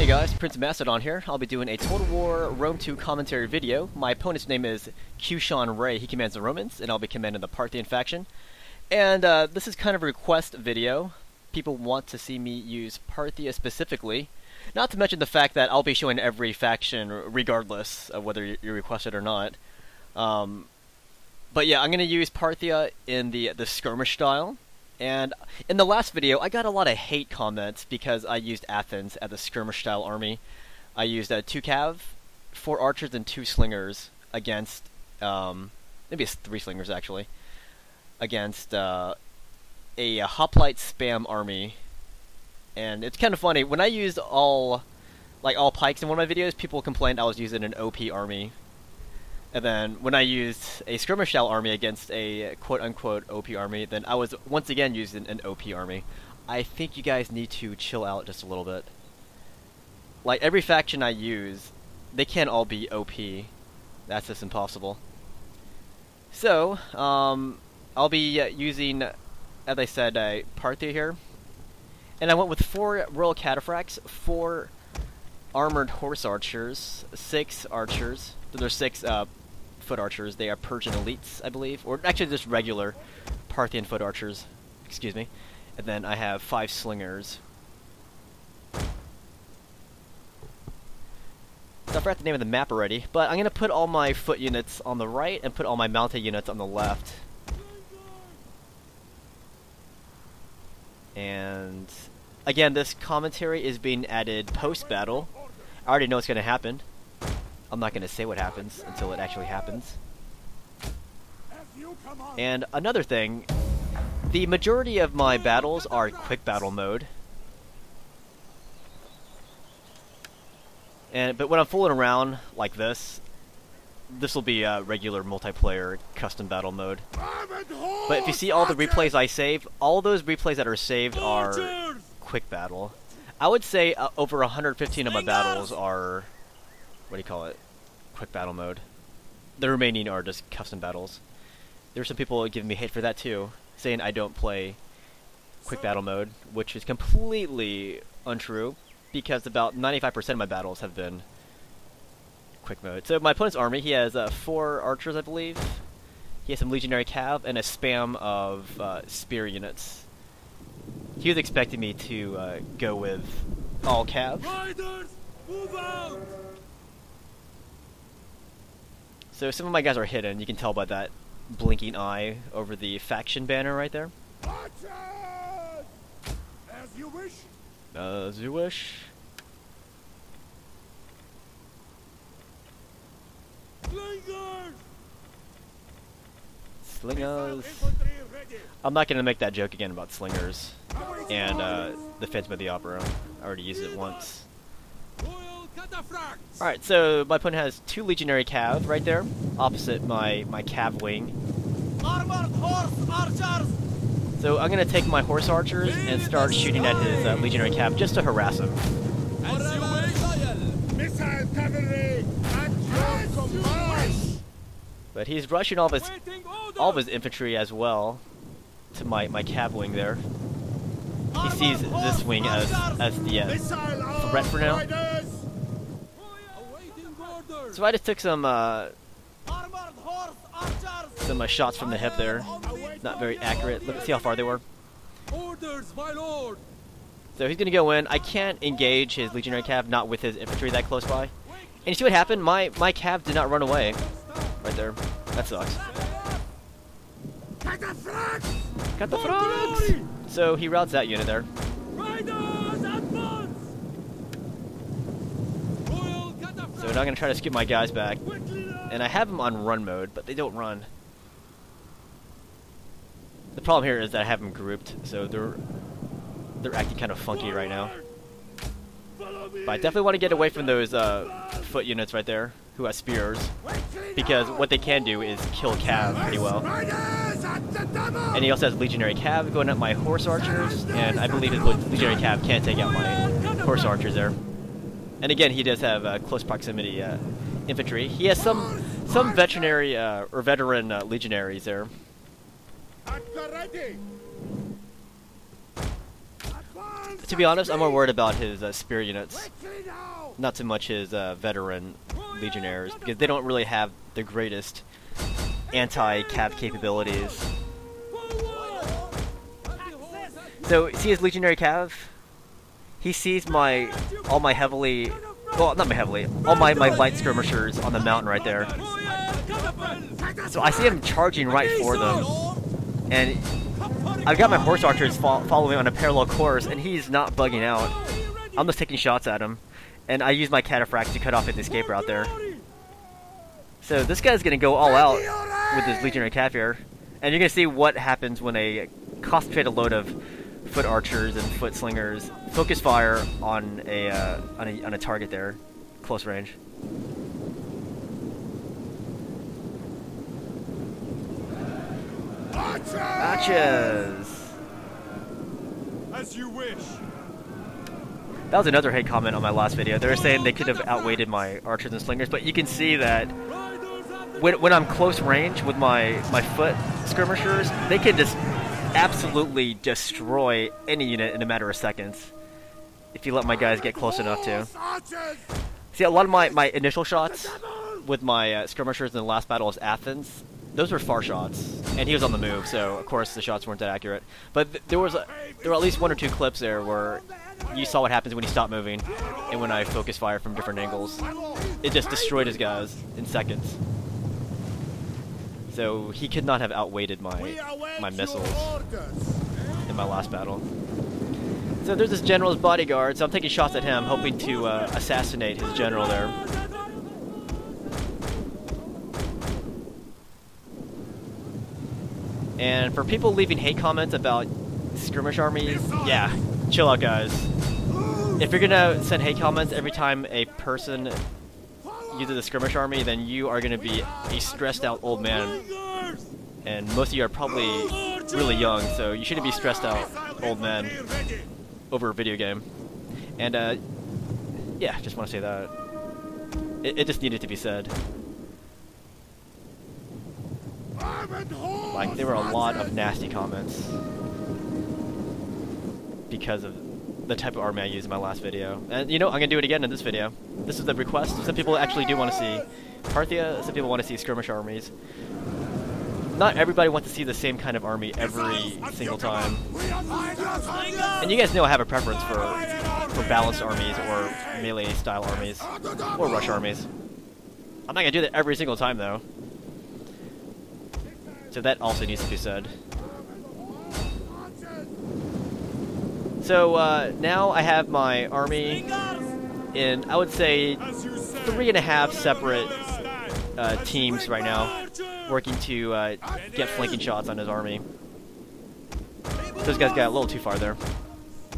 Hey guys, PrinceofMacedon here. I'll be doing a Total War Rome 2 commentary video. My opponent's name is QseanRay. He commands the Romans, and I'll be commanding the Parthian faction. And this is kind of a request video. People want to see me use Parthia specifically. Not to mention the fact that I'll be showing every faction regardless of whether you request it or not. But yeah, I'm going to use Parthia in the skirmish style. And in the last video, I got a lot of hate comments because I used Athens as the skirmish-style army. I used 2 cav, 4 archers, and 2 slingers against, maybe it's 3 slingers actually, against a hoplite spam army. And it's kind of funny, when I used all pikes in one of my videos, people complained I was using an OP army. And then when I used a skirmish-style army against a quote-unquote OP army, then I was once again using an OP army. I think you guys need to chill out just a little bit. Like, every faction I use, they can't all be OP. That's just impossible. So, I'll be using, as I said, Parthia here. And I went with 4 Royal Cataphracts, 4 Armored Horse Archers, 6 Archers. So there's 6 foot archers. They are Persian elites, I believe, or actually just regular Parthian foot archers, excuse me. And then I have 5 slingers. So I forgot the name of the map already, but I'm going to put all my foot units on the right and put all my mounted units on the left. And again, this commentary is being added post-battle. I already know what's going to happen. I'm not going to say what happens until it actually happens. And another thing, the majority of my battles are quick battle mode. But when I'm fooling around like this will be a regular multiplayer custom battle mode. But if you see all the replays I save, all those replays that are saved are quick battle. I would say over 115 of my battles are, what do you call it, quick battle mode. The remaining are just custom battles. There's some people giving me hate for that too, saying I don't play quick battle mode, which is completely untrue, because about 95% of my battles have been quick mode. So my opponent's army, he has 4 archers, I believe. He has some legionary cav and a spam of spear units. He was expecting me to go with all cav. Riders, move out! So some of my guys are hidden, you can tell by that blinking eye over the faction banner right there. As you wish. As you wish. Slingers! I'm not going to make that joke again about slingers and the Phantom of the Opera. I already used it once. Alright, so my opponent has 2 legionary cav right there, opposite my cav wing. Armored horse archers! So I'm going to take my horse archers and start shooting at his legionary cav just to harass him. Missile cavalry at your command! But he's rushing all of his infantry as well to my cav wing there. He sees this wing as the threat for now. So I just took some shots from the hip there. Not very accurate. Let's see how far they were. Orders, my lord. So he's gonna go in. I can't engage his legionary cav, not with his infantry that close by. And you see what happened? My cav did not run away. Right there. That sucks. Got the frogs! So he routs that unit there. So now I'm going to try to skip my guys back. And I have them on run mode, but they don't run. The problem here is that I have them grouped, so they're acting kind of funky right now. But I definitely want to get away from those foot units right there, who have spears. Because what they can do is kill cav pretty well. And he also has legionary cav going at my horse archers, and I believe his legionary cav can't take out my horse archers there. And again, he does have close proximity infantry. He has some veterinary or veteran legionaries there. To be honest, I'm more worried about his spear units, Quickly now! not so much his veteran legionnaires, because they don't really have the greatest anti-cav capabilities. So, see his legionary cav? He sees all my heavily, well, not my heavily, all my light skirmishers on the mountain right there. So I see him charging right for them, and I've got my horse archers following on a parallel course, and he's not bugging out. I'm just taking shots at him, and I use my cataphracts to cut off his escape route there. So this guy's gonna go all out with his legionary cav here, and you're gonna see what happens when a concentrated load of foot archers and foot slingers focus fire on a target there, close range. Archers! As you wish. That was another hate comment on my last video. They were saying they could have outweighted my archers and slingers, but you can see that when I'm close range with my foot skirmishers, they can just absolutely destroy any unit in a matter of seconds if you let my guys get close enough to. See, a lot of my initial shots with my skirmishers in the last battle was Athens. Those were far shots, and he was on the move, so of course the shots weren't that accurate. But there were at least 1 or 2 clips there where you saw what happens when he stopped moving, and when I focus fire from different angles. It just destroyed his guys in seconds. So he could not have outweighted my missiles in my last battle. So there's this general's bodyguard, so I'm taking shots at him, hoping to assassinate his general there. And for people leaving hate comments about skirmish armies, yeah, chill out, guys. If you're gonna send hate comments every time a person uses a skirmish army, then you are gonna be a stressed out old man. And most of you are probably really young, so you shouldn't be stressed out old men over a video game. And yeah, just want to say that. It just needed to be said. Like, there were a lot of nasty comments because of the type of army I used in my last video. And you know, I'm gonna do it again in this video. This is the request. Some people actually do want to see Parthia, some people want to see skirmish armies. Not everybody wants to see the same kind of army every single time. And you guys know I have a preference for balanced armies or melee style armies or rush armies. I'm not gonna do that every single time though. So that also needs to be said. So now I have my army in, I would say, 3.5 separate teams right now, working to get flanking shots on his army. Those guys got a little too far there.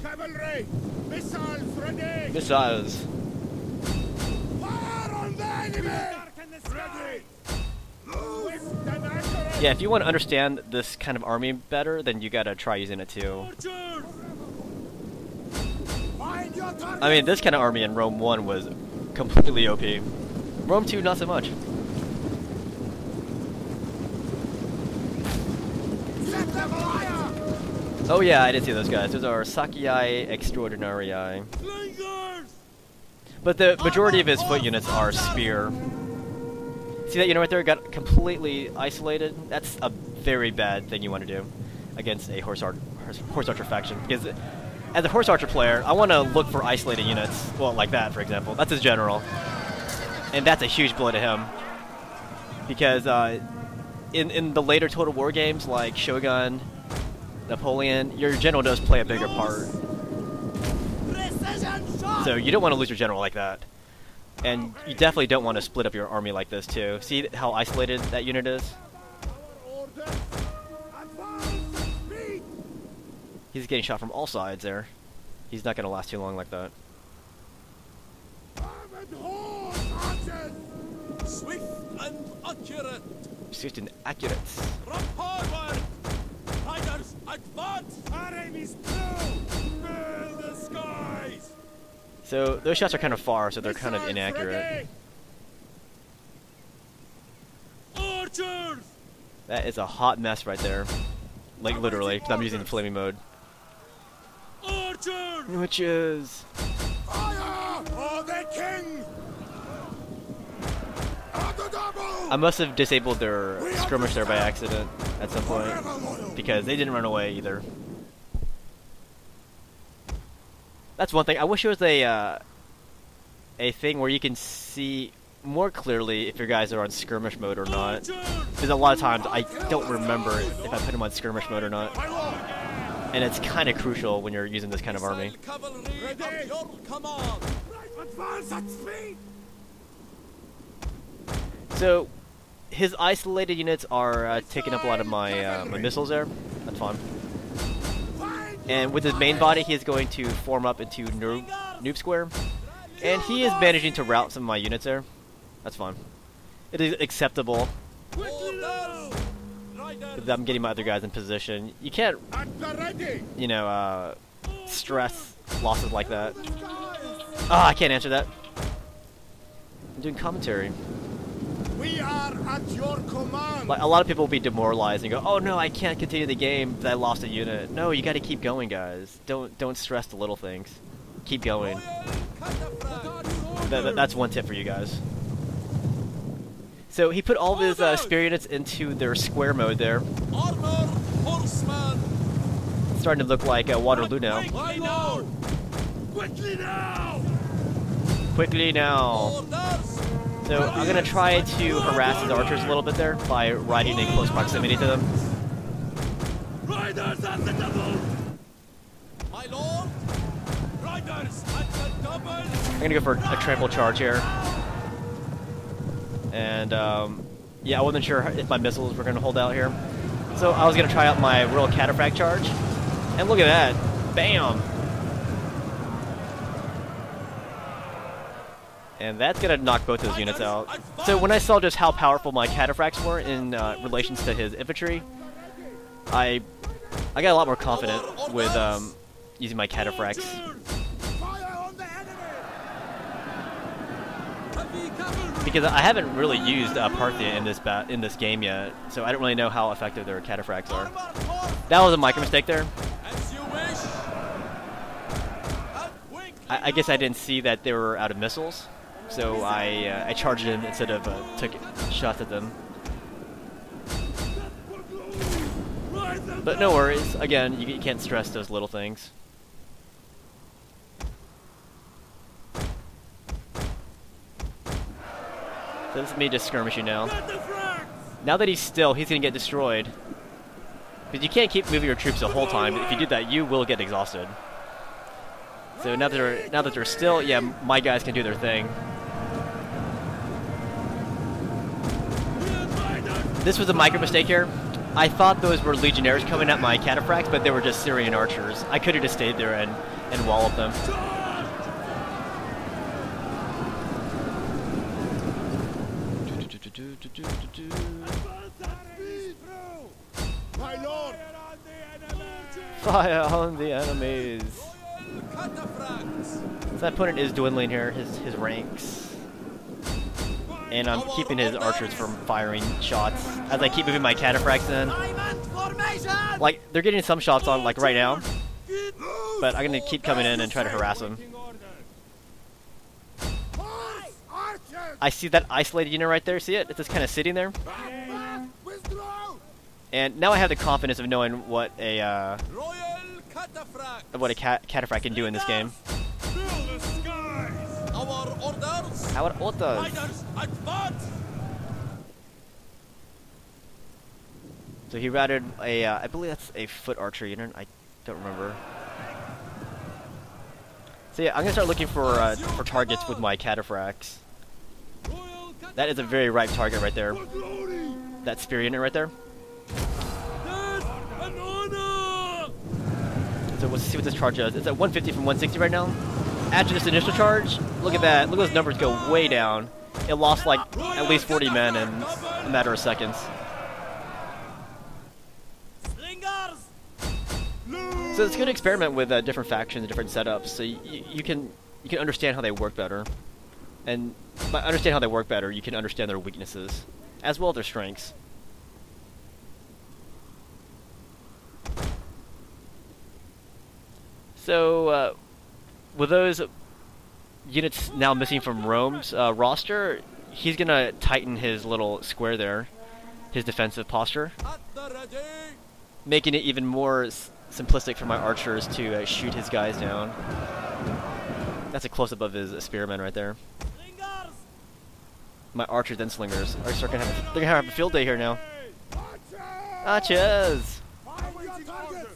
Cavalry! Missiles ready! Missiles. Fire on the enemy! Ready! Swift and accurate! Yeah, if you want to understand this kind of army better, then you gotta try using it too. Find your target! I mean, this kind of army in Rome 1 was completely OP. Rome 2, not so much. Set them fire! Oh yeah, I did see those guys. Those are Sakiai Extraordinarii. Slingers! But the majority of his foot units are spear. See that unit right there got completely isolated? That's a very bad thing you want to do against a horse archer faction. Because as a horse archer player, I want to look for isolated units. Well, like that, for example. That's his general. And that's a huge blow to him. Because in the later Total War games, like Shogun, Napoleon, your general does play a bigger part. So you don't want to lose your general like that. And you definitely don't want to split up your army like this too. See how isolated that unit is? He's getting shot from all sides there. He's not going to last too long like that. Swift and accurate! Swift and accurate. From forward! Tigers, advance! Our aim is blue! Fill the skies! So those shots are kind of far, so they're kind of inaccurate. Archers! That is a hot mess right there. Like literally, because I'm using the flaming mode. Archers! Witches! Fire for the king! At the double! I must have disabled their skirmish there by accident at some point, because they didn't run away either. That's one thing. I wish there was a thing where you can see more clearly if your guys are on skirmish mode or not. Because a lot of times I don't remember if I put them on skirmish mode or not. And it's kind of crucial when you're using this kind of army. So, his isolated units are taking up a lot of my missiles there. That's fine. And with his main body, he is going to form up into noob square. And he is managing to rout some of my units there. That's fine. It is acceptable. I'm getting my other guys in position. You can't, you know, stress losses like that. Ah, I can't answer that. I'm doing commentary. We are at your command. Like, a lot of people will be demoralized and go, "Oh no, I can't continue the game because I lost a unit." No, you got to keep going, guys. Don't stress the little things. Keep going. That's one tip for you guys. So he put all of his spear units into their square mode there. Armor, horseman. It's starting to look like Waterloo now. Quickly now! Quickly now. Orders. So I'm gonna try to harass his archers a little bit there by riding in close proximity to them. Riders at the double! My lord! Riders at the double! I'm gonna go for a trample charge here. And yeah, I wasn't sure if my missiles were gonna hold out here. So I was gonna try out my royal cataphract charge. And look at that. Bam! And that's gonna knock both those units out. So when I saw just how powerful my cataphracts were in relations to his infantry, I got a lot more confident with using my cataphracts. Because I haven't really used Parthia in this game yet, so I don't really know how effective their cataphracts are. That was a micro mistake there. I guess I didn't see that they were out of missiles. So I charged in instead of took shots at them. But no worries. Again, you can't stress those little things. So this is me just skirmishing now. Now that he's still, he's gonna get destroyed. Because you can't keep moving your troops the whole time. If you do that, you will get exhausted. So now that they're still, yeah, my guys can do their thing. This was a micro mistake here. I thought those were legionnaires coming at my cataphracts, but they were just Syrian archers. I could have just stayed there and walloped them. My lord! Fire on the enemies! So my opponent is dwindling here, his ranks. And I'm keeping his archers from firing shots as I keep moving my cataphracts in. Like, they're getting some shots on, like, right now. But I'm gonna keep coming in and try to harass them. I see that isolated unit right there, see it? It's just kind of sitting there. And now I have the confidence of knowing what a cataphract can do in this game. Our orders. So he routed a, I believe that's a foot archer unit. I don't remember. So yeah, I'm gonna start looking for targets with my cataphracts. That is a very ripe target right there. That spear unit right there. So let's see what this charge does. It's at 150 from 160 right now. After this initial charge, look at that. Look at those numbers go way down. It lost like at least 40 men in a matter of seconds. So it's a good experiment with different factions and different setups. So you can understand how they work better. And by understanding how they work better, you can understand their weaknesses, as well as their strengths. So, with those units now missing from Rome's roster, he's gonna tighten his little square there, his defensive posture, At the ready. making it even more simplistic for my archers to shoot his guys down. That's a close-up of his spearmen right there. Slingers. My archers and slingers are they're gonna have a field day here now. Archers. Archers! Find your targets.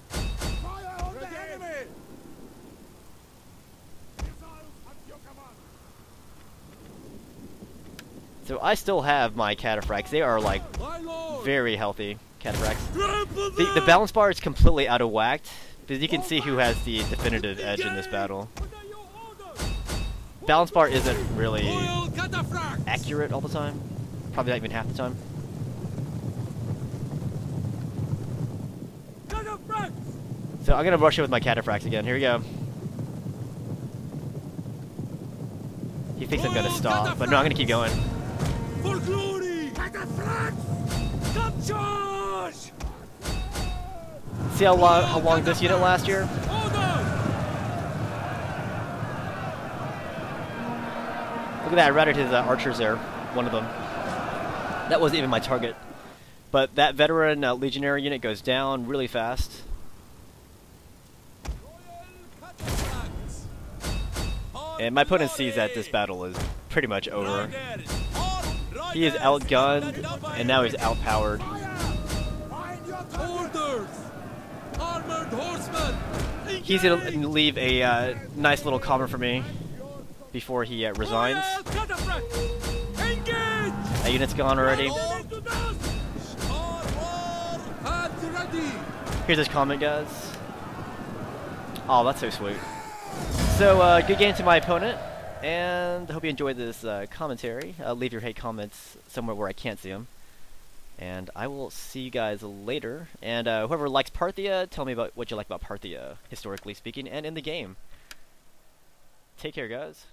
Fire on the enemy. Missiles at your command. So I still have my cataphracts. They are like My lord. very healthy cataphracts. Trample The them. balance bar is completely out of whack, because you can see who has the definitive edge in this battle. What are your orders? Balance bar isn't really Royal cataphracts. accurate all the time. Probably not even half the time. Cataphracts. So I'm gonna rush it with my cataphracts again. Here we go. He thinks I'm gonna stop, but no, I'm gonna keep going. For glory. Cataphracts. Cut charge. See how long this unit lasts here? Order. Look at that, I routed his archers there, one of them. That wasn't even my target. But that veteran legionary unit goes down really fast. Royal cataphracts. And my opponent sees that this battle is pretty much over. He is outgunned, and now he's outpowered. Orders. Armored horsemen. He's gonna leave a nice little comment for me before he resigns. Royal cataphracts. Engage. That unit's gone already. And ready. Here's his comment, guys. Oh, that's so sweet. So, good game to my opponent, and I hope you enjoyed this commentary. Leave your hate comments somewhere where I can't see them. And I will see you guys later. And whoever likes Parthia, tell me about what you like about Parthia, historically speaking, and in the game. Take care, guys.